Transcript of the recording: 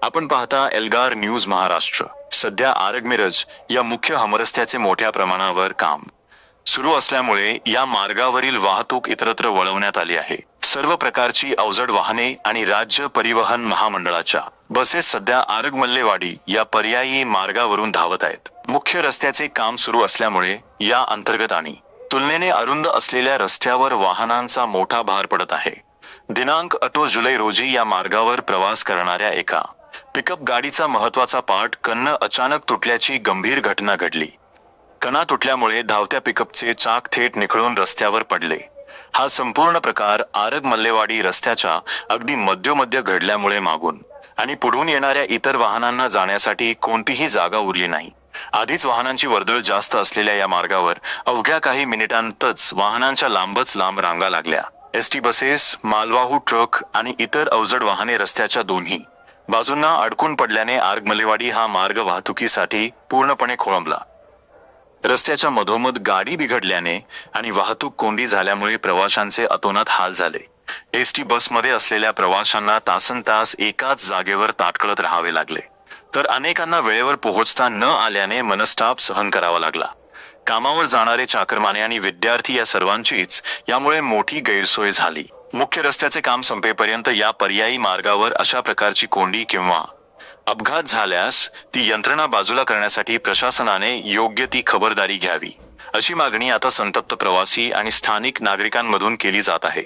आपण पाहता एल्गार न्यूज महाराष्ट्र। सध्या आरग मिरज या मुख्य हमरस्त्याचे मोठ्या प्रमाणावर काम सुरू असल्यामुळे या मार्गावरील वाहतूक इतरत्र वळवण्यात आली आहे। सर्व प्रकारची अवजड वाहने आणि राज्य परिवहन महामंडळाच्या बसेस सध्या आरग मल्लेवाडी या पर्यायी मार्गावरून धावत आहेत। मुख्य रस्त्याचे काम सुरू असल्यामुळे या अंतर्गत आणि तुलनेने अरुंद असलेल्या रस्त्यावर वाहनांचा मोठा भार पडत आहे। दिनांक 8 जुलै रोजी या मार्गावर प्रवास करणाऱ्या एका पिकअप गाडीचा महत्त्वाचा पार्ट कन्न अचानक तुटल्याची गंभीर घटना घडली। कणा तुटल्यामुळे धावत्या पिकअपचे चाक थेट निखळून रस्त्यावर पडले। हा संपूर्ण प्रकार आरग मल्लेवाडी रस्त्याच्या अगदी मध्योमध्य घडल्यामुळे मागून आणि पुढून येणाऱ्या इतर वाहनांना जाण्यासाठी कोणतीही जागा उरली नाही। आधीच वाहनांची वर्दळ जास्त असलेल्या या मार्गावर अवघ्या काही मिनिटांतच वाहनांच्या लांबच लांब रांगा लागल्या। एसटी बसेस, मालवाहू ट्रक आणि इतर अवजड वाहने रस्त्याच्या दोन्ही बाजूंना अडकून पडल्याने आरग मल्लेवाडी हा मार्ग वाहतुकीसाठी पूर्णपणे खोळंबला। रस्त्याच्या मधोमध गाडी बिघडल्याने आणि वाहतूक कोंडी झाल्यामुळे प्रवाशांचे अतोनात हाल झाले। एसटी बसमध्ये असलेल्या प्रवाशांना तासनतास एकाच जागेवर ताटकळत राहावे लागले, तर अनेकांना वेळेवर पोहोचता न आल्याने मनस्ताप सहन करावा लागला। कामावर जाणारे चाकरमाने आणि विद्यार्थी या सर्वांचीच यामुळे मोठी गैरसोय झाली। मुख्य रस्त्याचे काम संपेपर्यंत या पर्यायी मार्गावर अशा प्रकारची कोंडी किंवा अपघात झाल्यास ती यंत्रणा बाजूला करण्यासाठी प्रशासनाने योग्य ती खबरदारी घ्यावी, अशी मागणी आता संतप्त प्रवासी आणि स्थानिक नागरिकांमधून केली जात आहे।